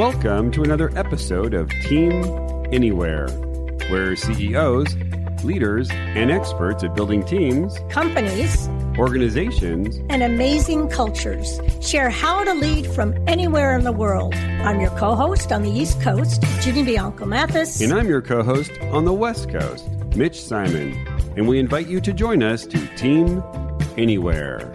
Welcome to another episode of Team Anywhere, where CEOs, leaders, and experts at building teams, companies, organizations, and amazing cultures share how to lead from anywhere in the world. I'm your co-host on the East Coast, Ginny Bianco Mathis. And I'm your co-host on the West Coast, Mitch Simon. And we invite you to join us to Team Anywhere.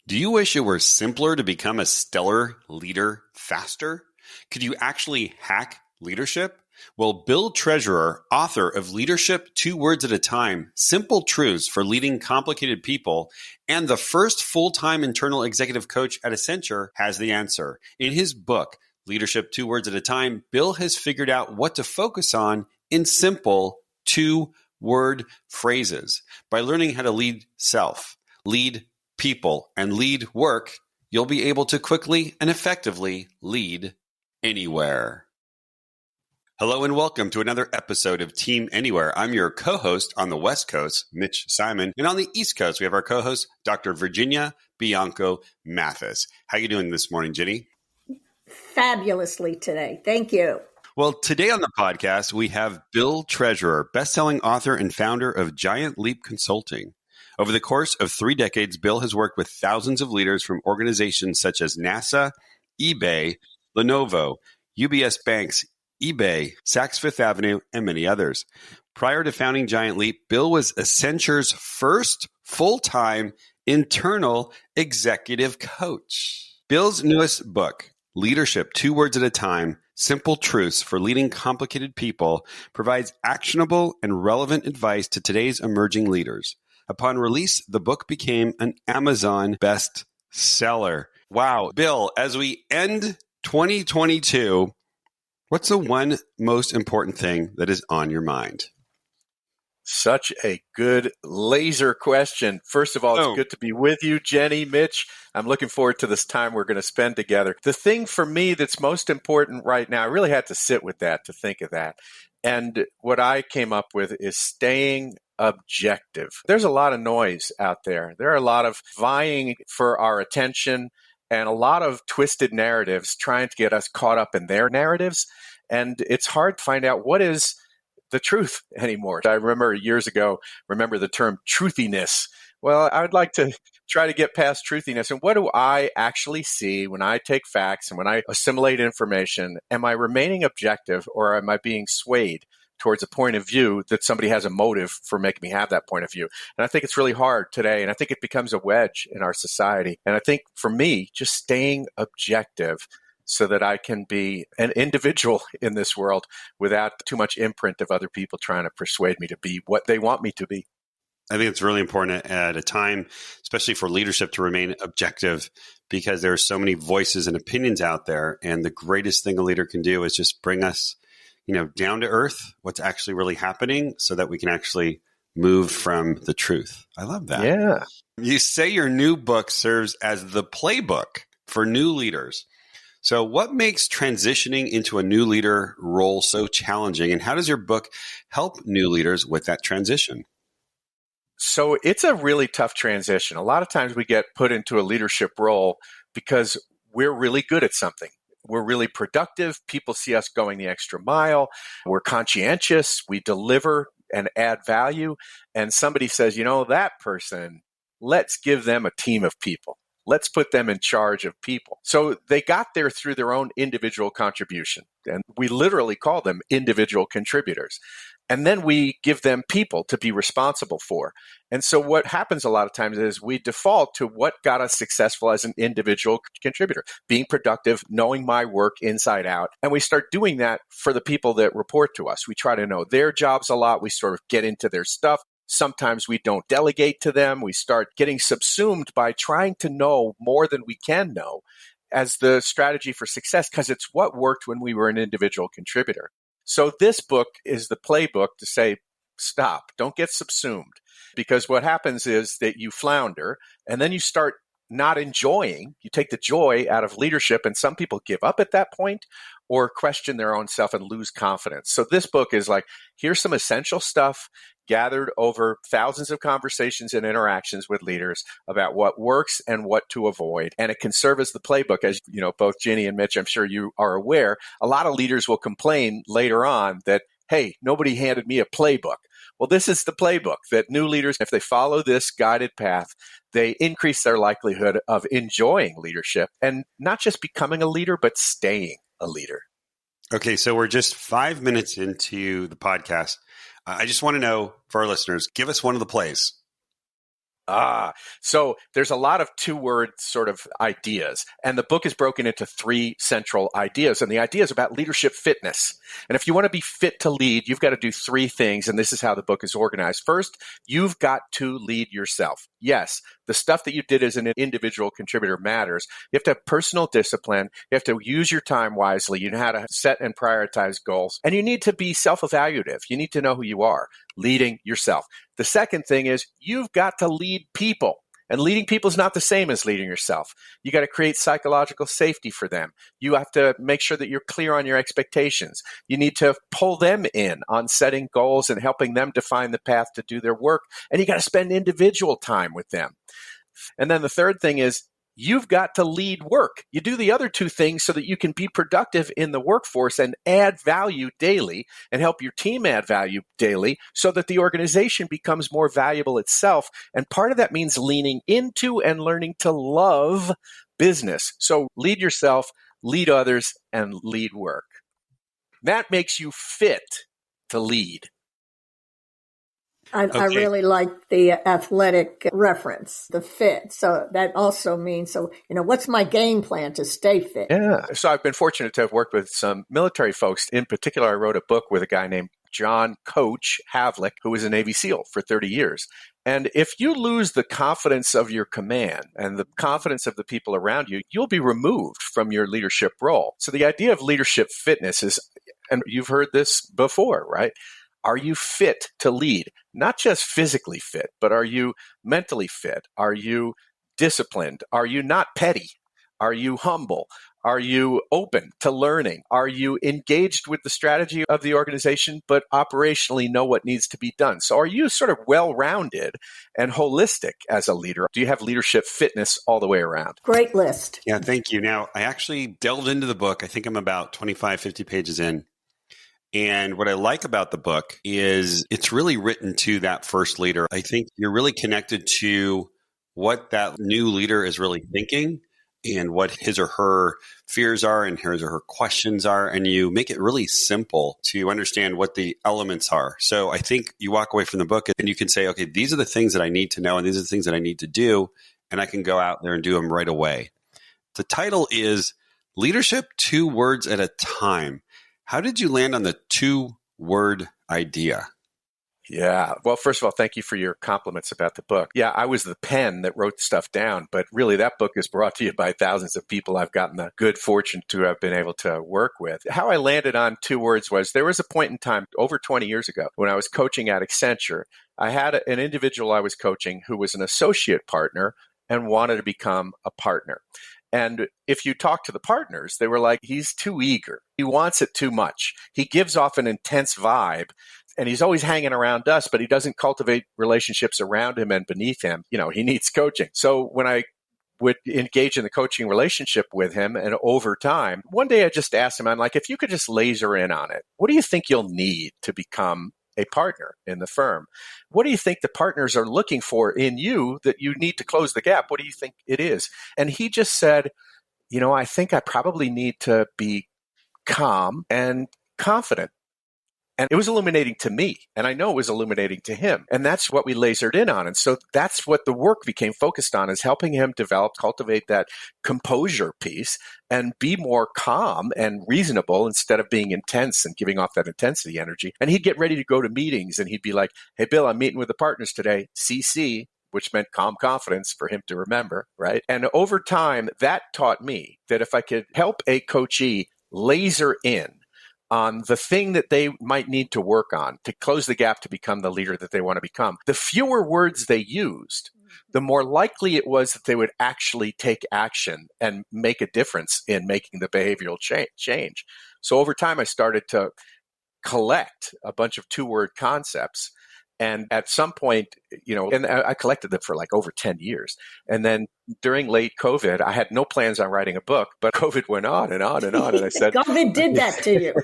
Do you wish it were simpler to become a stellar leader faster? Could you actually hack leadership? Well, Bill Treasurer, author of Leadership 2 Words at a Time, Simple Truths for Leading Complicated People, and the first full-time internal executive coach at Accenture, has the answer. In his book, Leadership 2 Words at a Time, Bill has figured out what to focus on in simple 2-word phrases. By learning how to lead self, lead people, and lead work, you'll be able to quickly and effectively lead anywhere. Hello and welcome to another episode of Team Anywhere. I'm your co-host on the West Coast, Mitch Simon, and on the East Coast, we have our co-host, Dr. Virginia Bianco Mathis. How are you doing this morning, Ginny? Fabulously today. Thank you. Well, today on the podcast, we have Bill Treasurer, best-selling author and founder of Giant Leap Consulting. Over the course of 3 decades, Bill has worked with thousands of leaders from organizations such as NASA, eBay, Lenovo, UBS Banks, eBay, Saks Fifth Avenue, and many others. Prior to founding Giant Leap, Bill was Accenture's first full-time internal executive coach. Bill's newest book, Leadership 2 Words at a Time, Simple Truths for Leading Complicated People, provides actionable and relevant advice to today's emerging leaders. Upon release, the book became an Amazon bestseller. Wow. Bill, as we end 2022, what's the one most important thing that is on your mind? Such a good laser question. First of all, it's good to be with you, Jenny, Mitch. I'm looking forward to this time we're going to spend together. The thing for me that's most important right now, I really had to sit with that to think of that. And what I came up with is staying objective. There's a lot of noise out there. There are a lot of vying for our attention and a lot of twisted narratives trying to get us caught up in their narratives. And it's hard to find out what is the truth anymore. I remember years ago, the term truthiness. Well, I would like to try to get past truthiness. And what do I actually see when I take facts and when I assimilate information? Am I remaining objective or am I being swayed towards a point of view that somebody has a motive for making me have that point of view? And I think it's really hard today. And I think it becomes a wedge in our society. And I think for me, just staying objective so that I can be an individual in this world without too much imprint of other people trying to persuade me to be what they want me to be. I think it's really important at a time, especially for leadership, to remain objective because there are so many voices and opinions out there. And the greatest thing a leader can do is just bring us, down to earth, what's actually really happening so that we can actually move from the truth. I love that. Yeah. You say your new book serves as the playbook for new leaders. So what makes transitioning into a new leader role so challenging? And how does your book help new leaders with that transition? So it's a really tough transition. A lot of times we get put into a leadership role because we're really good at something. We're really productive. People see us going the extra mile. We're conscientious. We deliver and add value. And somebody says, that person, let's give them a team of people. Let's put them in charge of people. So they got there through their own individual contribution. And we literally call them individual contributors. And then we give them people to be responsible for. And so what happens a lot of times is we default to what got us successful as an individual contributor, being productive, knowing my work inside out. And we start doing that for the people that report to us. We try to know their jobs a lot. We sort of get into their stuff. Sometimes we don't delegate to them. We start getting subsumed by trying to know more than we can know as the strategy for success, because it's what worked when we were an individual contributor. So this book is the playbook to say, stop, don't get subsumed. Because what happens is that you flounder and then you start not enjoying. You take the joy out of leadership, and some people give up at that point or question their own self and lose confidence. So this book is like, here's some essential stuff gathered over thousands of conversations and interactions with leaders about what works and what to avoid. And it can serve as the playbook. As you know, both Ginny and Mitch, I'm sure you are aware, a lot of leaders will complain later on that, hey, nobody handed me a playbook. Well, this is the playbook that new leaders, if they follow this guided path, they increase their likelihood of enjoying leadership and not just becoming a leader, but staying a leader. Okay, so we're just 5 minutes into the podcast. I just want to know for our listeners, give us one of the plays. So there's a lot of two-word sort of ideas, and the book is broken into 3 central ideas, and the idea is about leadership fitness. And if you want to be fit to lead, you've got to do 3 things, and this is how the book is organized. First, you've got to lead yourself. Yes, the stuff that you did as an individual contributor matters. You have to have personal discipline. You have to use your time wisely. You know how to set and prioritize goals, and you need to be self-evaluative. You need to know who you are, leading yourself. The second thing is you've got to lead people. And leading people is not the same as leading yourself. You got to create psychological safety for them. You have to make sure that you're clear on your expectations. You need to pull them in on setting goals and helping them define the path to do their work. And you got to spend individual time with them. And then the third thing is you've got to lead work. You do the other 2 things so that you can be productive in the workforce and add value daily and help your team add value daily so that the organization becomes more valuable itself. And part of that means leaning into and learning to love business. So lead yourself, lead others, and lead work. That makes you fit to lead. I really like the athletic reference, the fit. So that also means, what's my game plan to stay fit? Yeah. So I've been fortunate to have worked with some military folks. In particular, I wrote a book with a guy named John Coach Havlick, who was a Navy SEAL for 30 years. And if you lose the confidence of your command and the confidence of the people around you, you'll be removed from your leadership role. So the idea of leadership fitness is, and you've heard this before, right? Are you fit to lead? Not just physically fit, but are you mentally fit? Are you disciplined? Are you not petty? Are you humble? Are you open to learning? Are you engaged with the strategy of the organization, but operationally know what needs to be done? So are you sort of well-rounded and holistic as a leader? Do you have leadership fitness all the way around? Great list. Yeah, thank you. Now, I actually delved into the book. I think I'm about 25, 50 pages in. And what I like about the book is it's really written to that first leader. I think you're really connected to what that new leader is really thinking and what his or her fears are and his or her questions are. And you make it really simple to understand what the elements are. So I think you walk away from the book and you can say, okay, these are the things that I need to know and these are the things that I need to do. And I can go out there and do them right away. The title is Leadership 2 Words at a Time. How did you land on the 2-word idea? Yeah. Well, first of all, thank you for your compliments about the book. Yeah, I was the pen that wrote stuff down, but really that book is brought to you by thousands of people I've gotten the good fortune to have been able to work with. How I landed on 2 words was there was a point in time over 20 years ago when I was coaching at Accenture. I had an individual I was coaching who was an associate partner and wanted to become a partner. And if you talk to the partners, they were like, he's too eager. He wants it too much. He gives off an intense vibe and he's always hanging around us, but he doesn't cultivate relationships around him and beneath him. He needs coaching. So when I would engage in the coaching relationship with him and over time, one day I just asked him, I'm like, if you could just laser in on it, what do you think you'll need to become a partner in the firm? What do you think the partners are looking for in you that you need to close the gap? What do you think it is? And he just said, I think I probably need to be calm and confident. And it was illuminating to me. And I know it was illuminating to him. And that's what we lasered in on. And so that's what the work became focused on, is helping him cultivate that composure piece and be more calm and reasonable instead of being intense and giving off that intensity energy. And he'd get ready to go to meetings and he'd be like, hey, Bill, I'm meeting with the partners today, CC, which meant calm confidence for him to remember, right? And over time, that taught me that if I could help a coachee laser in on the thing that they might need to work on to close the gap to become the leader that they want to become, the fewer words they used, the more likely it was that they would actually take action and make a difference in making the behavioral change. So over time, I started to collect a bunch of two-word concepts. And at some point, and I collected them for like over 10 years. And then during late COVID, I had no plans on writing a book, but COVID went on and on and on. And I said, COVID did that to you.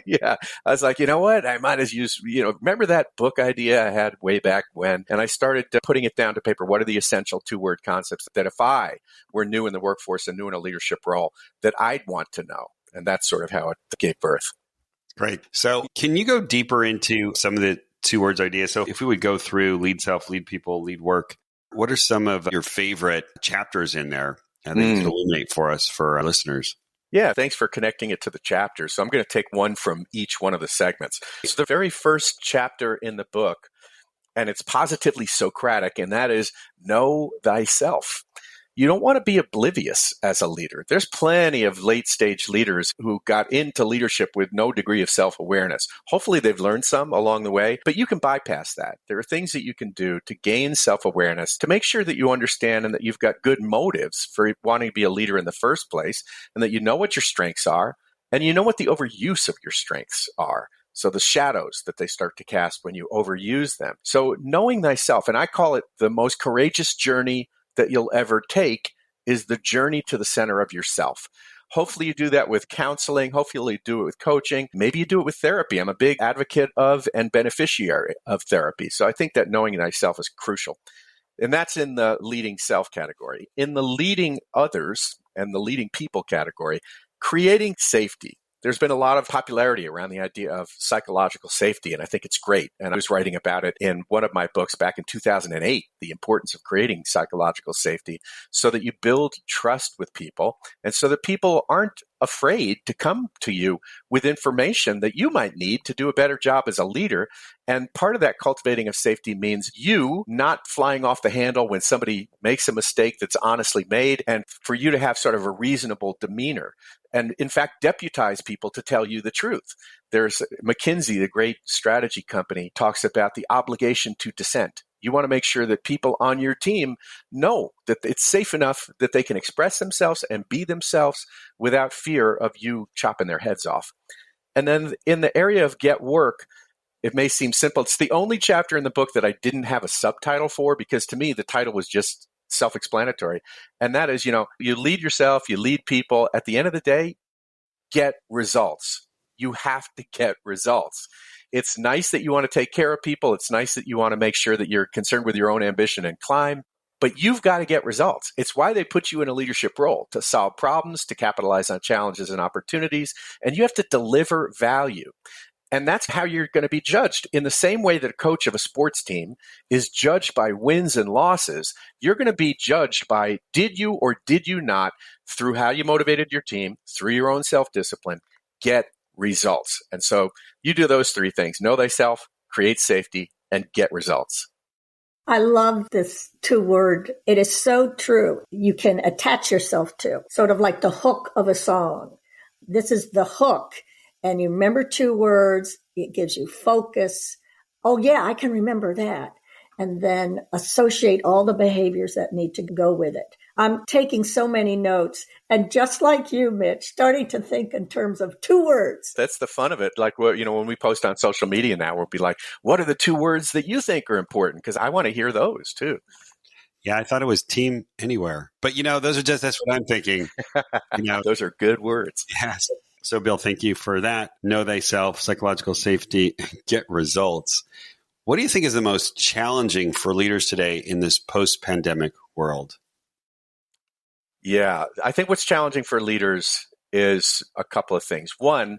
Yeah. I was like, you know what? I might as use, remember that book idea I had way back when? And I started putting it down to paper. What are the essential two-word concepts that if I were new in the workforce and new in a leadership role, that I'd want to know? And that's sort of how it gave birth. Great. So can you go deeper into some of the two words ideas? So if we would go through lead self, lead people, lead work, what are some of your favorite chapters in there that you could illuminate for us, for our listeners? Yeah, thanks for connecting it to the chapters. So I'm going to take one from each one of the segments. So the very first chapter in the book, and it's positively Socratic, and that is know thyself. You don't want to be oblivious as a leader. There's plenty of late stage leaders who got into leadership with no degree of self-awareness. Hopefully they've learned some along the way, but you can bypass that. There are things that you can do to gain self-awareness, to make sure that you understand and that you've got good motives for wanting to be a leader in the first place, and that you know what your strengths are, and you know what the overuse of your strengths are. So the shadows that they start to cast when you overuse them. So knowing thyself, and I call it the most courageous journey that you'll ever take, is the journey to the center of yourself. Hopefully you do that with counseling. Hopefully you do it with coaching. Maybe you do it with therapy. I'm a big advocate of and beneficiary of therapy. So I think that knowing thyself is crucial. And that's in the leading self category. In the leading others and the leading people category, creating safety. There's been a lot of popularity around the idea of psychological safety, and I think it's great. And I was writing about it in one of my books back in 2008, the importance of creating psychological safety so that you build trust with people and so that people aren't afraid to come to you with information that you might need to do a better job as a leader. And part of that cultivating of safety means you not flying off the handle when somebody makes a mistake that's honestly made, and for you to have sort of a reasonable demeanor. And in fact, deputize people to tell you the truth. There's McKinsey, the great strategy company, talks about the obligation to dissent. You want to make sure that people on your team know that it's safe enough that they can express themselves and be themselves without fear of you chopping their heads off. And then in the area of get work, it may seem simple. It's the only chapter in the book that I didn't have a subtitle for, because to me, the title was just self-explanatory. And that is, you lead yourself, you lead people. At the end of the day, get results. You have to get results. It's nice that you want to take care of people. It's nice that you want to make sure that you're concerned with your own ambition and climb, but you've got to get results. It's why they put you in a leadership role, to solve problems, to capitalize on challenges and opportunities, and you have to deliver value. And that's how you're going to be judged. In the same way that a coach of a sports team is judged by wins and losses, you're going to be judged by did you or did you not, through how you motivated your team, through your own self-discipline, get results. And so you do those three things: know thyself, create safety, and get results. I love this two-word. It is so true. You can attach yourself to, sort of like the hook of a song. This is the hook. And you remember two words. It gives you focus. Oh, yeah, I can remember that. And then associate all the behaviors that need to go with it. I'm taking so many notes, and just like you, Mitch, starting to think in terms of two words. That's the fun of it. Like, when we post on social media now, we'll be like, what are the two words that you think are important? Because I want to hear those too. Yeah, I thought it was team anywhere. But, that's what I'm thinking. Those are good words. Yes. So, Bill, thank you for that. Know thyself, psychological safety, get results. What do you think is the most challenging for leaders today in this post-pandemic world? Yeah, I think what's challenging for leaders is a couple of things. One,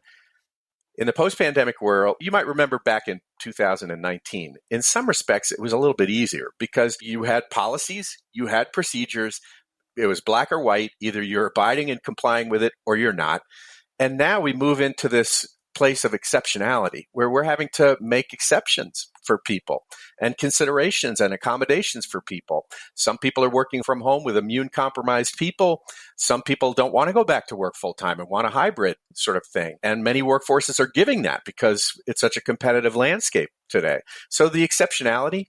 in the post-pandemic world, you might remember back in 2019, in some respects, it was a little bit easier because you had policies, you had procedures. It was black or white. Either you're abiding and complying with it or you're not. And now we move into this place of exceptionality where we're having to make exceptions for people and considerations and accommodations for people. Some people are working from home with immune compromised people. Some people don't want to go back to work full time and want a hybrid sort of thing. And many workforces are giving that because it's such a competitive landscape today. So the exceptionality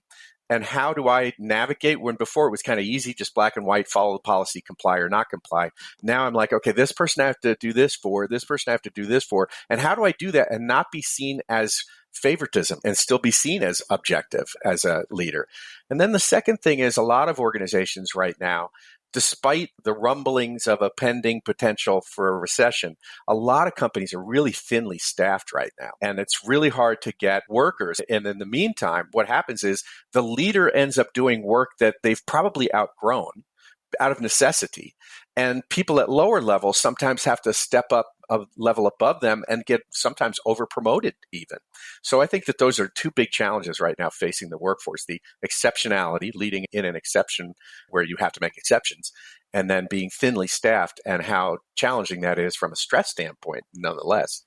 And how do I navigate when before it was kind of easy, just black and white, follow the policy, comply or not comply. Now I'm like, okay, this person I have to do this for, this person I have to do this for. And how do I do that and not be seen as favoritism and still be seen as objective as a leader? And then the second thing is a lot of organizations right now, despite the rumblings of a pending potential for a recession, a lot of companies are really thinly staffed right now. And it's really hard to get workers. And in the meantime, what happens is the leader ends up doing work that they've probably outgrown out of necessity. And people at lower levels sometimes have to step up a level above them and get sometimes over promoted even. So I think that those are two big challenges right now facing the workforce: the exceptionality, leading in an exception where you have to make exceptions, and then being thinly staffed and how challenging that is from a stress standpoint, nonetheless.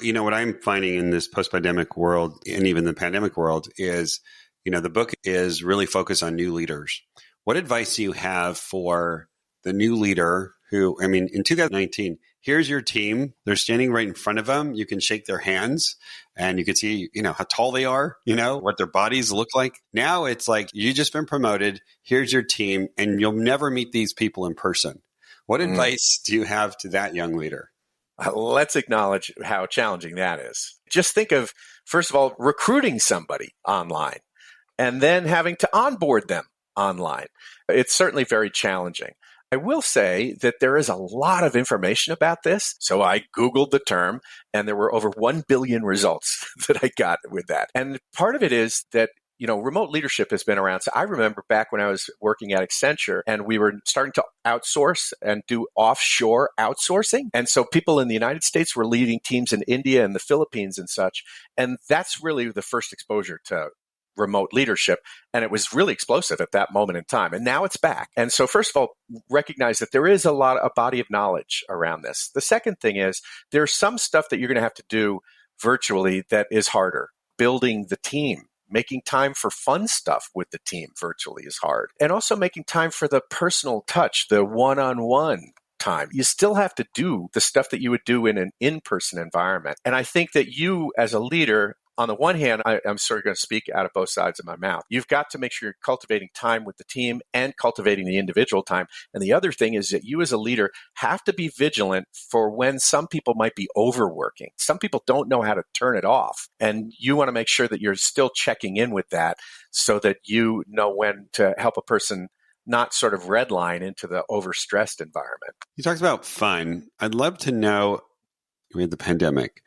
What I'm finding in this post-pandemic world and even the pandemic world is, the book is really focused on new leaders. What advice do you have for the new leader who, in 2019, here's your team. They're standing right in front of them. You can shake their hands and you can see, how tall they are, what their bodies look like. Now it's like, you just been promoted. Here's your team, and you'll never meet these people in person. What advice do you have to that young leader? Let's acknowledge how challenging that is. Just think of, first of all, recruiting somebody online and then having to onboard them online. It's certainly very challenging. I will say that there is a lot of information about this. So I Googled the term and there were over 1 billion results that I got with that. And part of it is that, remote leadership has been around. So I remember back when I was working at Accenture and we were starting to outsource and do offshore outsourcing. And so people in the United States were leading teams in India and the Philippines and such. And that's really the first exposure to remote leadership. And it was really explosive at that moment in time. And now it's back. And so first of all, recognize that there is a body of knowledge around this. The second thing is there's some stuff that you're going to have to do virtually that is harder. Building the team, making time for fun stuff with the team virtually is hard. And also making time for the personal touch, the one-on-one time. You still have to do the stuff that you would do in an in-person environment. And I think that you as a leader, on the one hand, I'm sort of going to speak out of both sides of my mouth. You've got to make sure you're cultivating time with the team and cultivating the individual time. And the other thing is that you as a leader have to be vigilant for when some people might be overworking. Some people don't know how to turn it off. And you want to make sure that you're still checking in with that so that you know when to help a person not sort of redline into the overstressed environment. You talked about fun. I'd love to know, with the pandemic,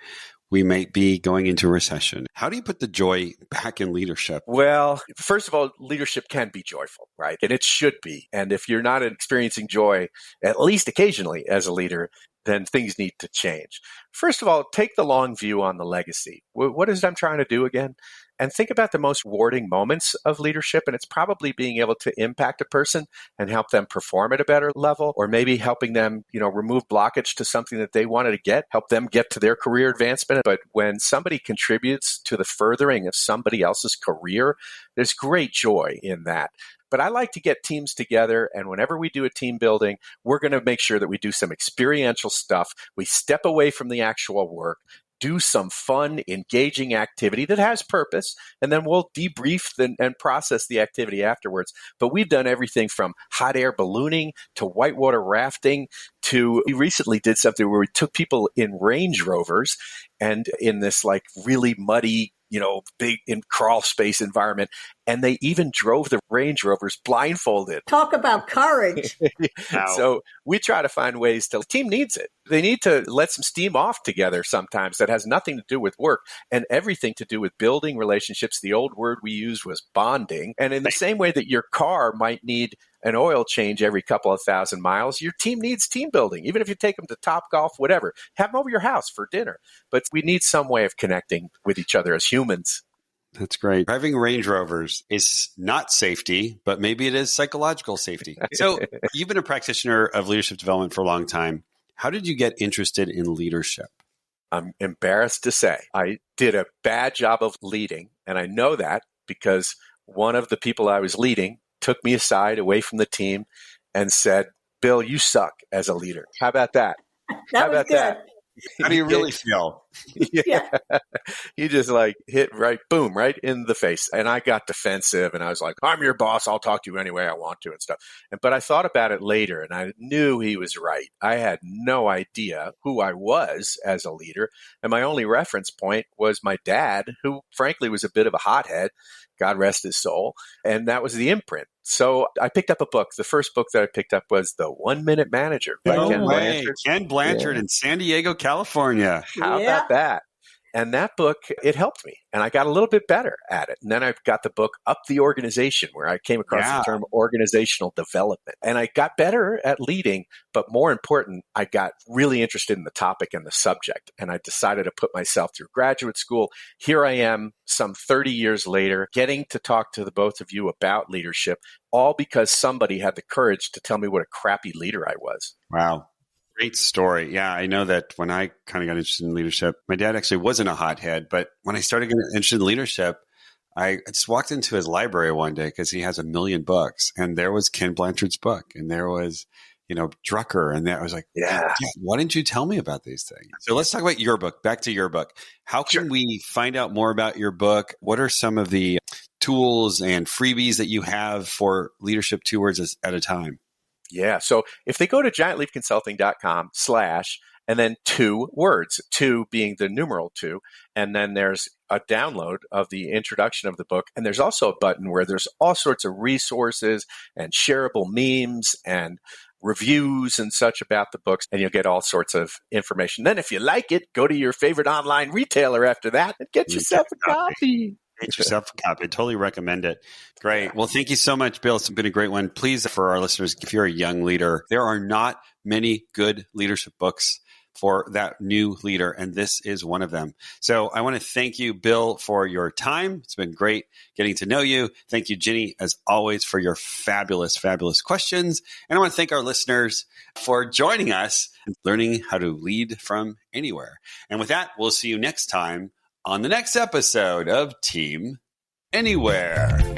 we might be going into a recession. How do you put the joy back in leadership? Well, first of all, leadership can be joyful, right? And it should be. And if you're not experiencing joy, at least occasionally as a leader, then things need to change. First of all, take the long view on the legacy. What is it I'm trying to do again? And think about the most rewarding moments of leadership. And it's probably being able to impact a person and help them perform at a better level, or maybe helping them, remove blockage to something that they wanted to get, help them get to their career advancement. But when somebody contributes to the furthering of somebody else's career, there's great joy in that. But I like to get teams together, and whenever we do a team building, we're going to make sure that we do some experiential stuff. We step away from the actual work, do some fun, engaging activity that has purpose, and then we'll debrief and process the activity afterwards. But we've done everything from hot air ballooning to whitewater rafting to we recently did something where we took people in Range Rovers and in this like really muddy, big in crawl space environment. And they even drove the Range Rovers blindfolded. Talk about courage. So we try to find ways the team needs it. They need to let some steam off together sometimes that has nothing to do with work and everything to do with building relationships. The old word we used was bonding. And in the same way that your car might need an oil change every couple of thousand miles, your team needs team building. Even if you take them to Topgolf, whatever, have them over your house for dinner. But we need some way of connecting with each other as humans. That's great. Driving Range Rovers is not safety, but maybe it is psychological safety. So you've been a practitioner of leadership development for a long time. How did you get interested in leadership? I'm embarrassed to say I did a bad job of leading. And I know that because one of the people I was leading took me aside away from the team and said, "Bill, you suck as a leader." How about that? That was good. How do you really feel? Yeah. He just like hit right, boom, right in the face. And I got defensive and I was like, I'm your boss. I'll talk to you any way I want to and stuff. But I thought about it later and I knew he was right. I had no idea who I was as a leader. And my only reference point was my dad, who frankly was a bit of a hothead. God rest his soul. And that was the imprint. So I picked up a book. The first book that I picked up was The 1 Minute Manager by Ken Blanchard. Ken Blanchard in San Diego, California. How about that? And that book, it helped me. And I got a little bit better at it. And then I got the book Up the Organization, where I came across the term organizational development. And I got better at leading, but more important, I got really interested in the topic and the subject. And I decided to put myself through graduate school. Here I am, some 30 years later, getting to talk to the both of you about leadership, all because somebody had the courage to tell me what a crappy leader I was. Wow. Great story. Yeah, I know that when I kind of got interested in leadership, my dad actually wasn't a hothead, but when I started getting interested in leadership, I just walked into his library one day because he has 1 million books, and there was Ken Blanchard's book, and there was, Drucker, and I was like, yeah, why didn't you tell me about these things? So let's talk about your book. Back to your book. How can we find out more about your book? What are some of the tools and freebies that you have for leadership 2 words at a time? Yeah. So if they go to giantleapconsulting.com/ and then 2 words, 2 being the numeral 2, and then there's a download of the introduction of the book. And there's also a button where there's all sorts of resources and shareable memes and reviews and such about the books, and you'll get all sorts of information. Then if you like it, go to your favorite online retailer after that and get yourself a copy. Get yourself a copy. I totally recommend it. Great. Well, thank you so much, Bill. It's been a great one. Please, for our listeners, if you're a young leader, there are not many good leadership books for that new leader, and this is one of them. So I want to thank you, Bill, for your time. It's been great getting to know you. Thank you, Ginny, as always, for your fabulous, fabulous questions. And I want to thank our listeners for joining us and learning how to lead from anywhere. And with that, we'll see you next time on the next episode of Team Anywhere.